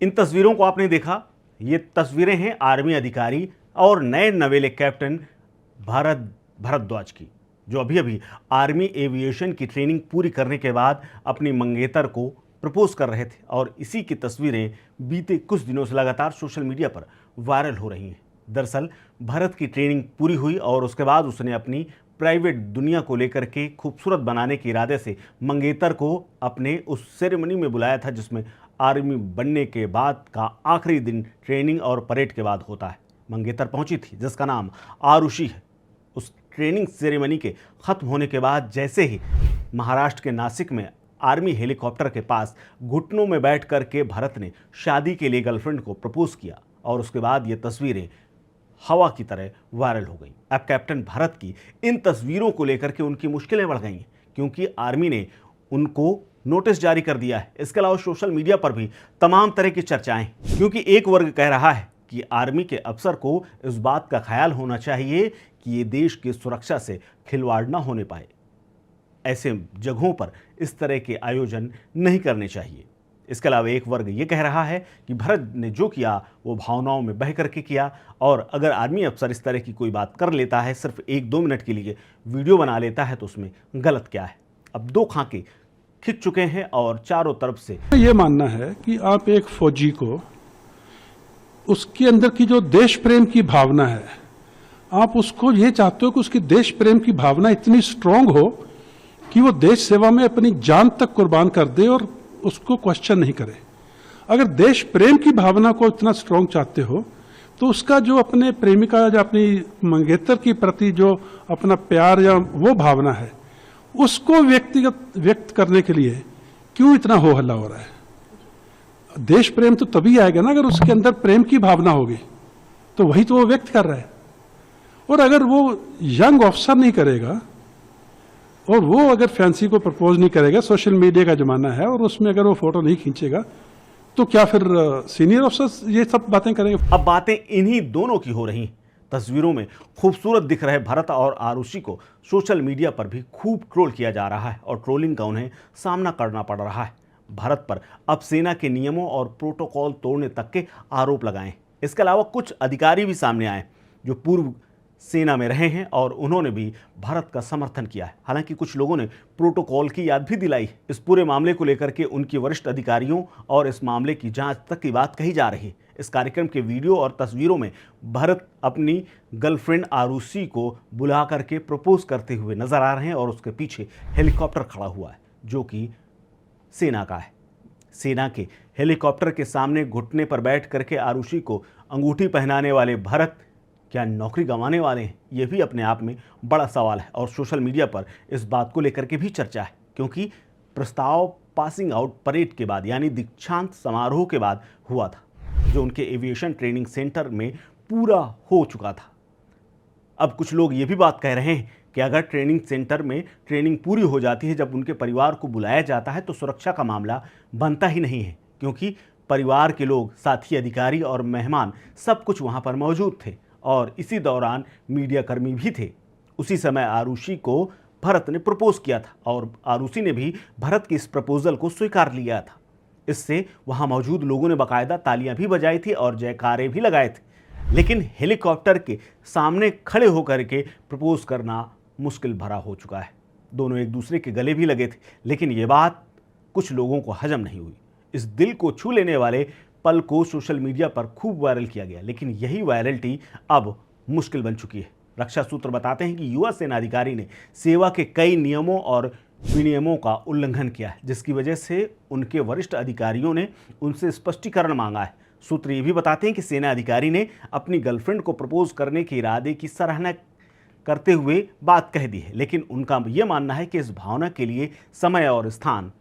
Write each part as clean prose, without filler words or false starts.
इन तस्वीरों को आपने देखा, ये तस्वीरें हैं आर्मी अधिकारी और नए नवेले कैप्टन भारद्वाज की, जो अभी अभी आर्मी एविएशन की ट्रेनिंग पूरी करने के बाद अपनी मंगेतर को प्रपोज कर रहे थे। और इसी की तस्वीरें बीते कुछ दिनों से लगातार सोशल मीडिया पर वायरल हो रही हैं। दरअसल भरत की ट्रेनिंग पूरी हुई और उसके बाद उसने अपनी प्राइवेट दुनिया को लेकर के खूबसूरत बनाने के इरादे से मंगेतर को अपने उस सेरेमनी में बुलाया था, जिसमें आर्मी बनने के बाद का आखिरी दिन ट्रेनिंग और परेड के बाद होता है। मंगेतर पहुंची थी, जिसका नाम आरुषि है। उस ट्रेनिंग सेरेमनी के खत्म होने के बाद जैसे ही महाराष्ट्र के नासिक में आर्मी हेलीकॉप्टर के पास घुटनों में बैठ करके भरत ने शादी के लिए गर्लफ्रेंड को प्रपोज किया और उसके बाद ये तस्वीरें हवा की तरह वायरल हो गई। अब कैप्टन भरत की इन तस्वीरों को लेकर के उनकी मुश्किलें बढ़ गई हैं, क्योंकि आर्मी ने उनको नोटिस जारी कर दिया है। इसके अलावा सोशल मीडिया पर भी तमाम तरह की चर्चाएं, क्योंकि एक वर्ग कह रहा है कि आर्मी के अफसर को इस बात का ख्याल होना चाहिए कि ये देश की सुरक्षा से खिलवाड़ ना होने पाए। ऐसे जगहों पर इस तरह के आयोजन नहीं करने चाहिए। इसके अलावा एक वर्ग ये कह रहा है कि भरत ने जो किया वो भावनाओं में बह करके किया, और अगर आर्मी अफसर इस तरह की कोई बात कर लेता है, सिर्फ 1-2 मिनट के लिए वीडियो बना लेता है, तो उसमें गलत क्या है। अब दो खाके खिंच चुके हैं और चारों तरफ से ये मानना है कि आप एक फौजी को उसके अंदर की जो देश प्रेम की भावना है, आप उसको ये चाहते हो कि उसकी देश प्रेम की भावना इतनी स्ट्रांग हो कि वो देश सेवा में अपनी जान तक कुर्बान कर दे और उसको क्वेश्चन नहीं करे। अगर देश प्रेम की भावना को इतना स्ट्रांग चाहते हो तो उसका जो अपने प्रेमिका या अपनी मंगेतर की प्रति जो अपना प्यार या वो भावना है, उसको व्यक्त करने के लिए क्यों इतना हो हल्ला हो रहा है। देश प्रेम तो तभी आएगा ना अगर उसके अंदर प्रेम की भावना होगी, तो वही तो वो व्यक्त कर रहा है। और अगर वो यंग ऑफिसर नहीं करेगा और वो अगर फैंसी को प्रपोज नहीं करेगा, सोशल मीडिया का जमाना है और उसमें अगर वो फोटो नहीं खींचेगा, तो क्या फिर सीनियर ऑफिसर ये सब बातें करेंगे। अब बातें इन्हीं दोनों की हो रही। तस्वीरों में खूबसूरत दिख रहे भरत और आरुषि को सोशल मीडिया पर भी खूब ट्रोल किया जा रहा है और ट्रोलिंग का उन्हें सामना करना पड़ रहा है। भारत पर अब सेना के नियमों और प्रोटोकॉल तोड़ने तक के आरोप लगाए। इसके अलावा कुछ अधिकारी भी सामने आए जो पूर्व सेना में रहे हैं और उन्होंने भी भारत का समर्थन किया है। हालांकि कुछ लोगों ने प्रोटोकॉल की याद भी दिलाई। इस पूरे मामले को लेकर के उनके वरिष्ठ अधिकारियों और इस मामले की जांच तक की बात कही जा रही है। इस कार्यक्रम के वीडियो और तस्वीरों में भरत अपनी गर्लफ्रेंड आरुषि को बुला करके प्रपोज करते हुए नजर आ रहे हैं और उसके पीछे हेलीकॉप्टर खड़ा हुआ है जो कि सेना का है। सेना के हेलीकॉप्टर के सामने घुटने पर बैठ करके आरुषि को अंगूठी पहनाने वाले भरत क्या नौकरी गंवाने वाले हैं? यह भी अपने आप में बड़ा सवाल है और सोशल मीडिया पर इस बात को लेकर के भी चर्चा है, क्योंकि प्रस्ताव पासिंग आउट परेड के बाद यानी दीक्षांत समारोह के बाद हुआ था, जो उनके एविएशन ट्रेनिंग सेंटर में पूरा हो चुका था। अब कुछ लोग ये भी बात कह रहे हैं कि अगर ट्रेनिंग सेंटर में ट्रेनिंग पूरी हो जाती है, जब उनके परिवार को बुलाया जाता है, तो सुरक्षा का मामला बनता ही नहीं है, क्योंकि परिवार के लोग, साथी अधिकारी और मेहमान सब कुछ वहाँ पर मौजूद थे और इसी दौरान मीडिया कर्मी भी थे। उसी समय आरुषि को भरत ने प्रपोज किया था और आरुषि ने भी भरत की इस प्रपोजल को स्वीकार लिया था। इससे वहाँ मौजूद लोगों ने बाकायदा तालियां भी बजाई थी और जयकारे भी लगाए थे। लेकिन हेलीकॉप्टर के सामने खड़े होकर के प्रपोज करना मुश्किल भरा हो चुका है। दोनों एक दूसरे के गले भी लगे थे, लेकिन ये बात कुछ लोगों को हजम नहीं हुई। इस दिल को छू लेने वाले पल को सोशल मीडिया पर खूब वायरल किया गया, लेकिन यही वायरलिटी अब मुश्किल बन चुकी है। रक्षा सूत्र बताते हैं कि युवा सेना अधिकारी ने सेवा के कई नियमों और विनियमों का उल्लंघन किया है, जिसकी वजह से उनके वरिष्ठ अधिकारियों ने उनसे स्पष्टीकरण मांगा है। सूत्र ये भी बताते हैं कि सेना अधिकारी ने अपनी गर्लफ्रेंड को प्रपोज करने के इरादे की सराहना करते हुए बात कह दी है, लेकिन उनका यह मानना है कि इस भावना के लिए समय और स्थान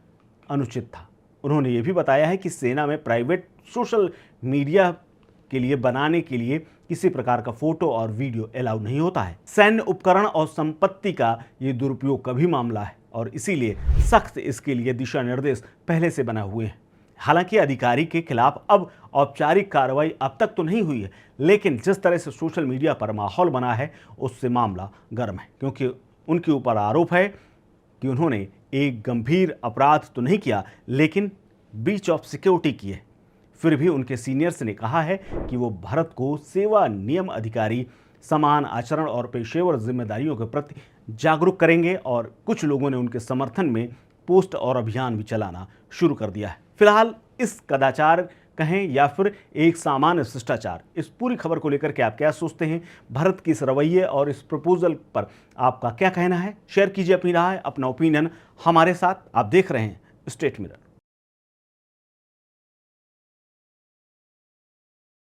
अनुचित था। उन्होंने ये भी बताया है कि सेना में प्राइवेट सोशल मीडिया के लिए बनाने के लिए किसी प्रकार का फोटो और वीडियो अलाउ नहीं होता है। सैन्य उपकरण और संपत्ति का ये दुरुपयोग का भी मामला है और इसीलिए सख्त इसके लिए दिशा निर्देश पहले से बना हुए हैं। हालांकि अधिकारी के खिलाफ अब औपचारिक कार्रवाई अब तक तो नहीं हुई है, लेकिन जिस तरह से सोशल मीडिया पर माहौल बना है उससे मामला गर्म है, क्योंकि उनके ऊपर आरोप है कि उन्होंने एक गंभीर अपराध तो नहीं किया, लेकिन ब्रीच ऑफ सिक्योरिटी की है। फिर भी उनके सीनियर्स ने कहा है कि वो भरत को सेवा नियम अधिकारी, समान आचरण और पेशेवर जिम्मेदारियों के प्रति जागरूक करेंगे और कुछ लोगों ने उनके समर्थन में पोस्ट और अभियान भी चलाना शुरू कर दिया है। फिलहाल इस कदाचार कहें या फिर एक सामान्य शिष्टाचार, इस पूरी खबर को लेकर के आप क्या सोचते हैं? भरत की इस रवैये और इस प्रपोजल पर आपका क्या कहना है? शेयर कीजिए अपनी राय, अपना ओपिनियन हमारे साथ। आप देख रहे हैं स्टेट मिरर।